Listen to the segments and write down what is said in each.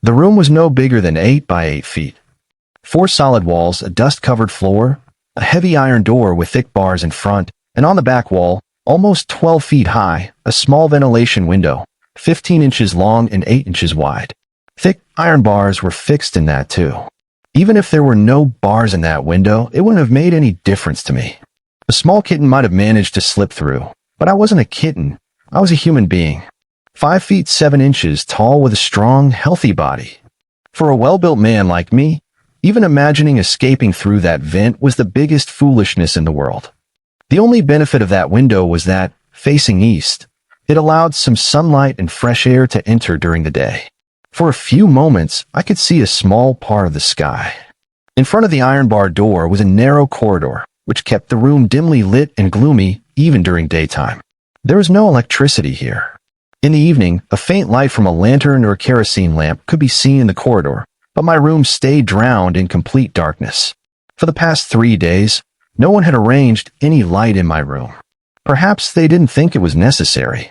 The room was no bigger than 8 by 8 feet. 4 solid walls, a dust-covered floor, a heavy iron door with thick bars in front, and on the back wall, almost 12 feet high, a small ventilation window, 15 inches long and 8 inches wide. Thick iron bars were fixed in that too. Even if there were no bars in that window, it wouldn't have made any difference to me. A small kitten might have managed to slip through, but I wasn't a kitten. I was a human being. 5 feet 7 inches tall with a strong, healthy body. For a well-built man like me, even imagining escaping through that vent was the biggest foolishness in the world. The only benefit of that window was that, facing east, it allowed some sunlight and fresh air to enter during the day. For a few moments, I could see a small part of the sky. In front of the iron bar door was a narrow corridor, which kept the room dimly lit and gloomy even during daytime. There was no electricity here. In the evening, a faint light from a lantern or a kerosene lamp could be seen in the corridor, but my room stayed drowned in complete darkness. For the past 3 days, no one had arranged any light in my room. Perhaps they didn't think it was necessary.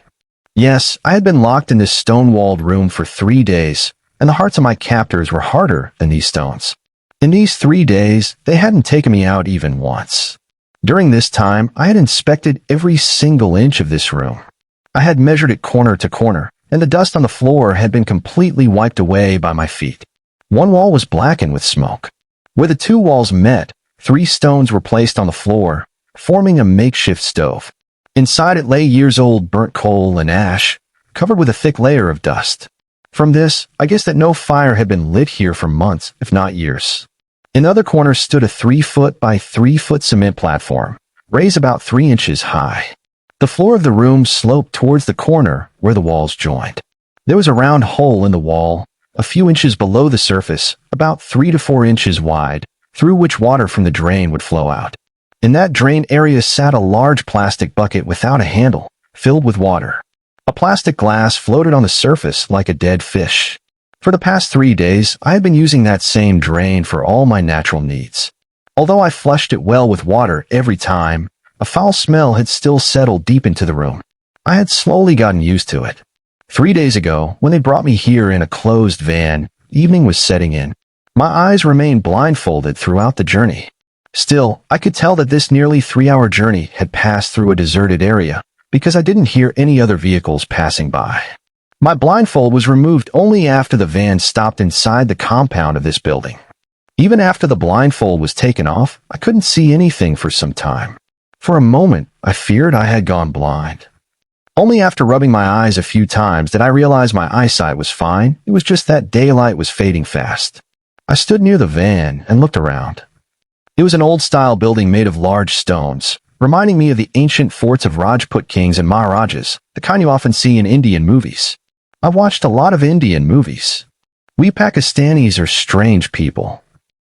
Yes, I had been locked in this stone-walled room for 3 days, and the hearts of my captors were harder than these stones. In these 3 days, they hadn't taken me out even once. During this time, I had inspected every single inch of this room. I had measured it corner to corner, and the dust on the floor had been completely wiped away by my feet. One wall was blackened with smoke. Where the 2 walls met, 3 stones were placed on the floor, forming a makeshift stove. Inside it lay years-old burnt coal and ash, covered with a thick layer of dust. From this, I guess that no fire had been lit here for months, if not years. In the other corner stood a 3-foot by 3-foot cement platform, raised about 3 inches high. The floor of the room sloped towards the corner where the walls joined. There was a round hole in the wall, a few inches below the surface, about 3 to 4 inches wide, through which water from the drain would flow out. In that drain area sat a large plastic bucket without a handle, filled with water. A plastic glass floated on the surface like a dead fish. For the past 3 days, I had been using that same drain for all my natural needs. Although I flushed it well with water every time, a foul smell had still settled deep into the room. I had slowly gotten used to it. 3 days ago, when they brought me here in a closed van, evening was setting in. My eyes remained blindfolded throughout the journey. Still, I could tell that this nearly 3-hour journey had passed through a deserted area, because I didn't hear any other vehicles passing by. My blindfold was removed only after the van stopped inside the compound of this building. Even after the blindfold was taken off, I couldn't see anything for some time. For a moment, I feared I had gone blind. Only after rubbing my eyes a few times did I realize my eyesight was fine. It was just that daylight was fading fast. I stood near the van and looked around. It was an old-style building made of large stones, reminding me of the ancient forts of Rajput kings and Maharajas, the kind you often see in Indian movies. I've watched a lot of Indian movies. We Pakistanis are strange people.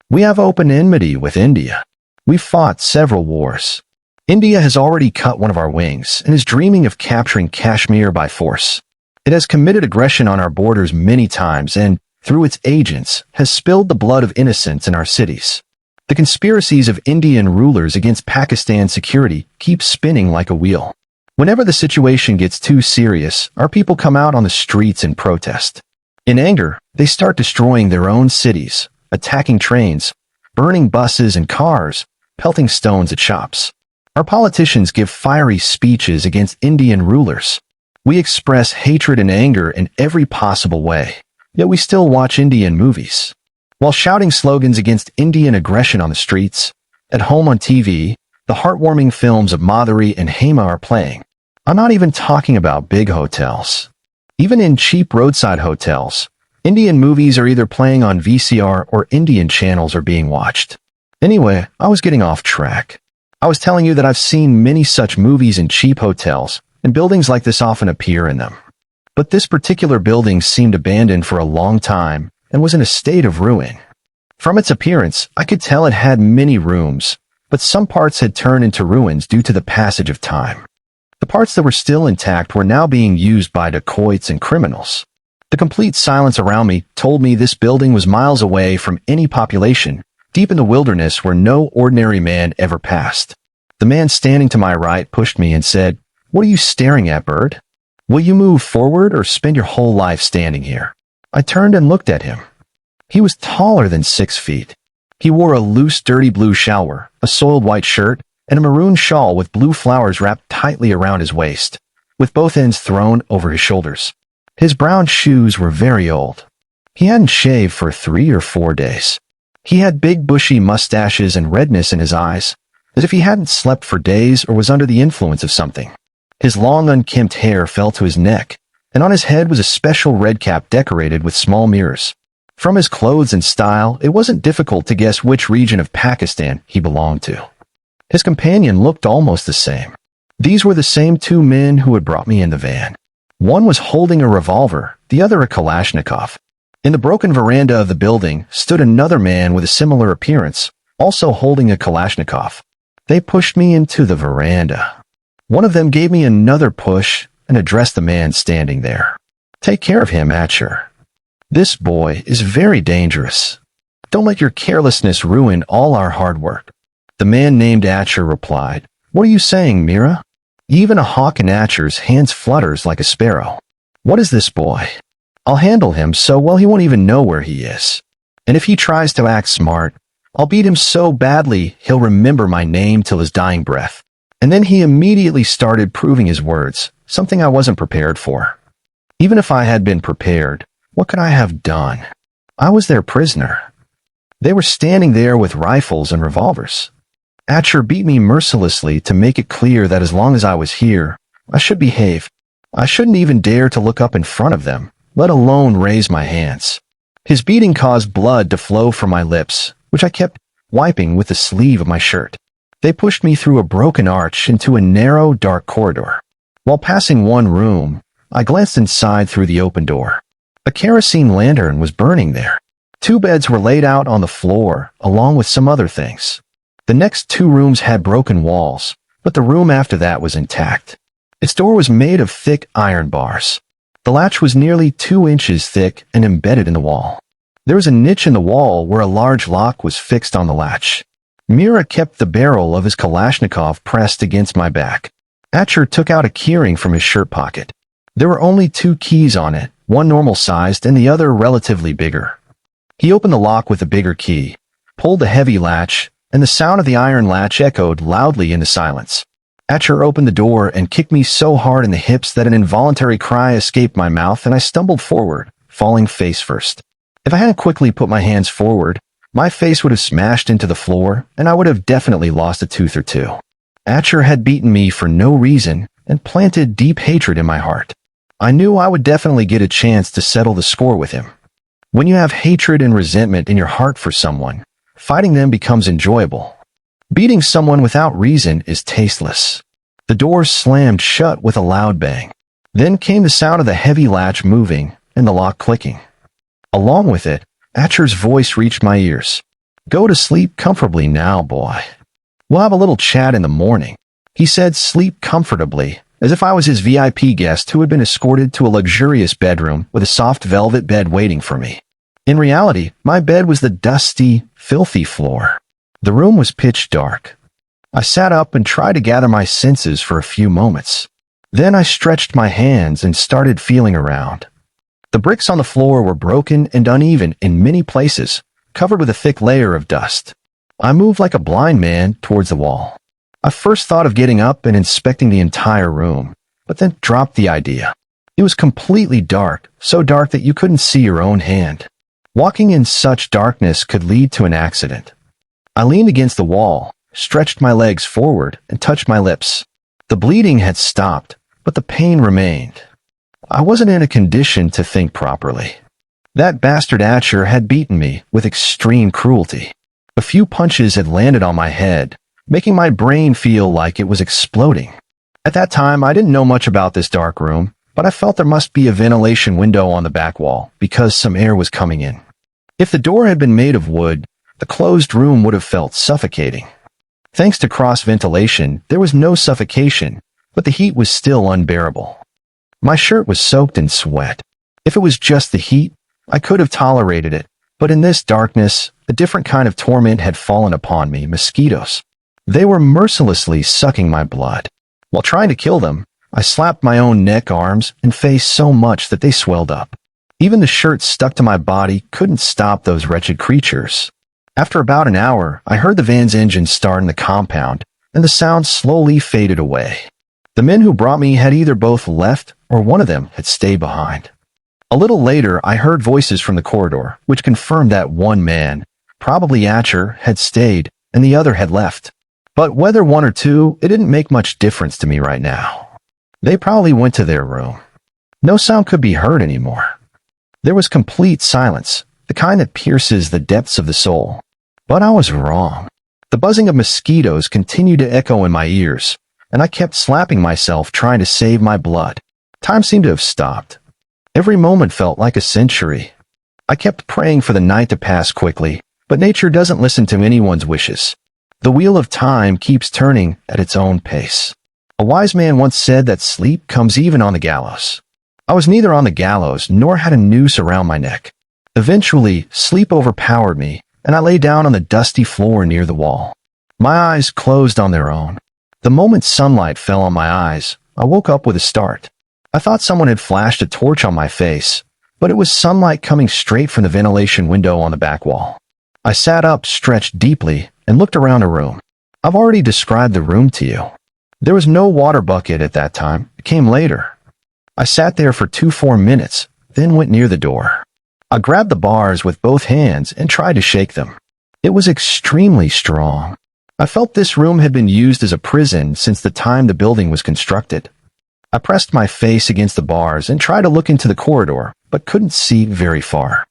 We have open enmity with India. We've fought several wars. India has already cut one of our wings and is dreaming of capturing Kashmir by force. It has committed aggression on our borders many times and, through its agents, has spilled the blood of innocents in our cities. The conspiracies of Indian rulers against Pakistan's security keep spinning like a wheel. Whenever the situation gets too serious, our people come out on the streets and protest. In anger, they start destroying their own cities, attacking trains, burning buses and cars, pelting stones at shops. Our politicians give fiery speeches against Indian rulers. We express hatred and anger in every possible way, yet we still watch Indian movies. While shouting slogans against Indian aggression on the streets, at home on TV, the heartwarming films of Madhuri and Hema are playing. I'm not even talking about big hotels. Even in cheap roadside hotels, Indian movies are either playing on VCR or Indian channels are being watched. Anyway, I was getting off track. I was telling you that I've seen many such movies in cheap hotels, and buildings like this often appear in them. But this particular building seemed abandoned for a long time and was in a state of ruin. From its appearance, I could tell it had many rooms, but some parts had turned into ruins due to the passage of time. The parts that were still intact were now being used by dacoits and criminals. The complete silence around me told me this building was miles away from any population, deep in the wilderness where no ordinary man ever passed. The man standing to my right pushed me and said, "What are you staring at, bird? Will you move forward or spend your whole life standing here?" I turned and looked at him. He was taller than 6 feet. He wore a loose, dirty blue shalwar, a soiled white shirt, and a maroon shawl with blue flowers wrapped tightly around his waist, with both ends thrown over his shoulders. His brown shoes were very old. He hadn't shaved for 3 or 4 days. He had big bushy mustaches and redness in his eyes, as if he hadn't slept for days or was under the influence of something. His long unkempt hair fell to his neck, and on his head was a special red cap decorated with small mirrors. From his clothes and style, it wasn't difficult to guess which region of Pakistan he belonged to. His companion looked almost the same. These were the same 2 men who had brought me in the van. One was holding a revolver, the other a Kalashnikov. In the broken veranda of the building stood another man with a similar appearance, also holding a Kalashnikov. They pushed me into the veranda. One of them gave me another push and addressed the man standing there. "Take care of him, Atcher. This boy is very dangerous. Don't let your carelessness ruin all our hard work." The man named Atcher replied, "What are you saying, Mira? Even a hawk in Atcher's hands flutters like a sparrow. What is this boy? I'll handle him so well he won't even know where he is. And if he tries to act smart, I'll beat him so badly he'll remember my name till his dying breath." And then he immediately started proving his words, something I wasn't prepared for. Even if I had been prepared, what could I have done? I was their prisoner. They were standing there with rifles and revolvers. Atcher beat me mercilessly to make it clear that as long as I was here, I should behave. I shouldn't even dare to look up in front of them, let alone raise my hands. His beating caused blood to flow from my lips, which I kept wiping with the sleeve of my shirt. They pushed me through a broken arch into a narrow, dark corridor. While passing one room, I glanced inside through the open door. A kerosene lantern was burning there. 2 beds were laid out on the floor, along with some other things. The next 2 rooms had broken walls, but the room after that was intact. Its door was made of thick iron bars. The latch was nearly 2 inches thick and embedded in the wall. There was a niche in the wall where a large lock was fixed on the latch. Mira kept the barrel of his Kalashnikov pressed against my back. Atcher took out a keyring from his shirt pocket. There were only 2 keys on it, one normal-sized and the other relatively bigger. He opened the lock with the bigger key, pulled the heavy latch, and the sound of the iron latch echoed loudly in the silence. Atcher opened the door and kicked me so hard in the hips that an involuntary cry escaped my mouth and I stumbled forward, falling face first. If I hadn't quickly put my hands forward, my face would have smashed into the floor and I would have definitely lost a tooth or 2. Atcher had beaten me for no reason and planted deep hatred in my heart. I knew I would definitely get a chance to settle the score with him. When you have hatred and resentment in your heart for someone, fighting them becomes enjoyable. Beating someone without reason is tasteless. The door slammed shut with a loud bang. Then came the sound of the heavy latch moving and the lock clicking. Along with it, Atcher's voice reached my ears. "Go to sleep comfortably now, boy. We'll have a little chat in the morning." He said sleep comfortably, as if I was his VIP guest who had been escorted to a luxurious bedroom with a soft velvet bed waiting for me. In reality, my bed was the dusty, filthy floor. The room was pitch dark. I sat up and tried to gather my senses for a few moments. Then I stretched my hands and started feeling around. The bricks on the floor were broken and uneven in many places, covered with a thick layer of dust. I moved like a blind man towards the wall. I first thought of getting up and inspecting the entire room, but then dropped the idea. It was completely dark, so dark that you couldn't see your own hand. Walking in such darkness could lead to an accident. I leaned against the wall, stretched my legs forward, and touched my lips. The bleeding had stopped, but the pain remained. I wasn't in a condition to think properly. That bastard Atcher had beaten me with extreme cruelty. A few punches had landed on my head, making my brain feel like it was exploding. At that time, I didn't know much about this dark room, but I felt there must be a ventilation window on the back wall because some air was coming in. If the door had been made of wood, the closed room would have felt suffocating. Thanks to cross-ventilation, there was no suffocation, but the heat was still unbearable. My shirt was soaked in sweat. If it was just the heat, I could have tolerated it, but in this darkness, a different kind of torment had fallen upon me, mosquitoes. They were mercilessly sucking my blood. While trying to kill them, I slapped my own neck, arms, and face so much that they swelled up. Even the shirt stuck to my body couldn't stop those wretched creatures. After about an hour, I heard the van's engine start in the compound, and the sound slowly faded away. The men who brought me had either both left or one of them had stayed behind. A little later, I heard voices from the corridor, which confirmed that one man, probably Atcher, had stayed, and the other had left. But whether one or two, it didn't make much difference to me right now. They probably went to their room. No sound could be heard anymore. There was complete silence, the kind that pierces the depths of the soul. But I was wrong. The buzzing of mosquitoes continued to echo in my ears, and I kept slapping myself trying to save my blood. Time seemed to have stopped. Every moment felt like a century. I kept praying for the night to pass quickly, but nature doesn't listen to anyone's wishes. The wheel of time keeps turning at its own pace. A wise man once said that sleep comes even on the gallows. I was neither on the gallows nor had a noose around my neck. Eventually, sleep overpowered me, and I lay down on the dusty floor near the wall. My eyes closed on their own. The moment sunlight fell on my eyes, I woke up with a start. I thought someone had flashed a torch on my face, but it was sunlight coming straight from the ventilation window on the back wall. I sat up, stretched deeply, and looked around the room. I've already described the room to you. There was no water bucket at that time. It came later. I sat there for 2 minutes, then went near the door. I grabbed the bars with both hands and tried to shake them. It was extremely strong. I felt this room had been used as a prison since the time the building was constructed. I pressed my face against the bars and tried to look into the corridor, but couldn't see very far.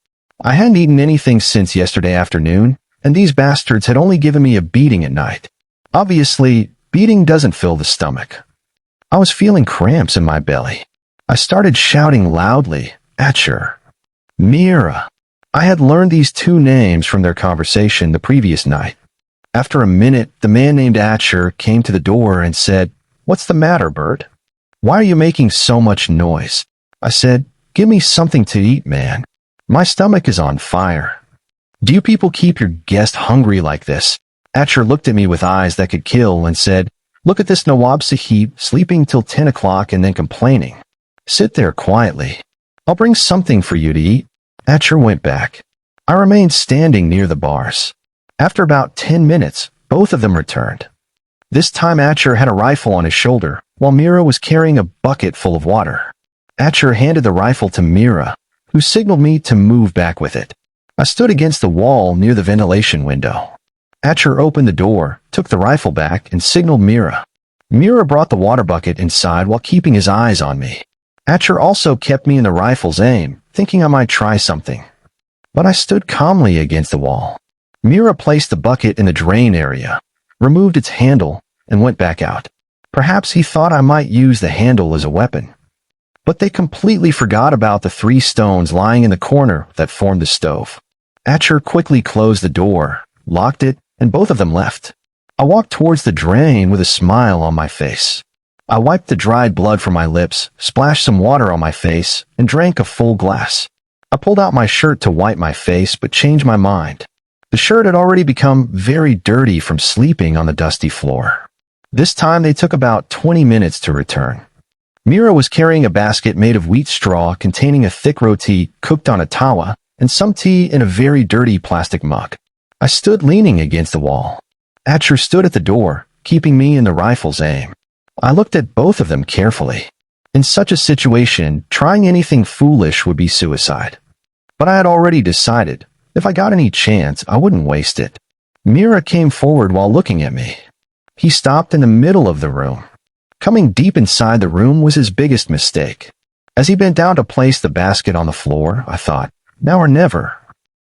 I hadn't eaten anything since yesterday afternoon, and these bastards had only given me a beating at night. Obviously, beating doesn't fill the stomach. I was feeling cramps in my belly. I started shouting loudly, "Atcher! Mira!" I had learned these two names from their conversation the previous night. After a minute, the man named Atcher came to the door and said, "What's the matter, Bert? Why are you making so much noise?" I said, "Give me something to eat, man. My stomach is on fire." "Do you people keep your guest hungry like this?" Atcher looked at me with eyes that could kill and said, "Look at this Nawab Sahib sleeping till 10 o'clock and then complaining. Sit there quietly. I'll bring something for you to eat." Atcher went back. I remained standing near the bars. After about 10 minutes, both of them returned. This time Atcher had a rifle on his shoulder, while Mira was carrying a bucket full of water. Atcher handed the rifle to Mira, who signaled me to move back with it. I stood against the wall near the ventilation window. Atcher opened the door, took the rifle back, and signaled Mira. Mira brought the water bucket inside while keeping his eyes on me. Atcher also kept me in the rifle's aim, thinking I might try something. But I stood calmly against the wall. Mira placed the bucket in the drain area, removed its handle, and went back out. Perhaps he thought I might use the handle as a weapon. But they completely forgot about the 3 stones lying in the corner that formed the stove. Atcher quickly closed the door, locked it, and both of them left. I walked towards the drain with a smile on my face. I wiped the dried blood from my lips, splashed some water on my face, and drank a full glass. I pulled out my shirt to wipe my face, but changed my mind. The shirt had already become very dirty from sleeping on the dusty floor. This time they took about 20 minutes to return. Mira was carrying a basket made of wheat straw containing a thick roti cooked on a tawa and some tea in a very dirty plastic mug. I stood leaning against the wall. Atcher stood at the door, keeping me in the rifle's aim. I looked at both of them carefully. In such a situation, trying anything foolish would be suicide. But I had already decided, if I got any chance, I wouldn't waste it. Mira came forward while looking at me. He stopped in the middle of the room. Coming deep inside the room was his biggest mistake. As he bent down to place the basket on the floor, I thought, now or never.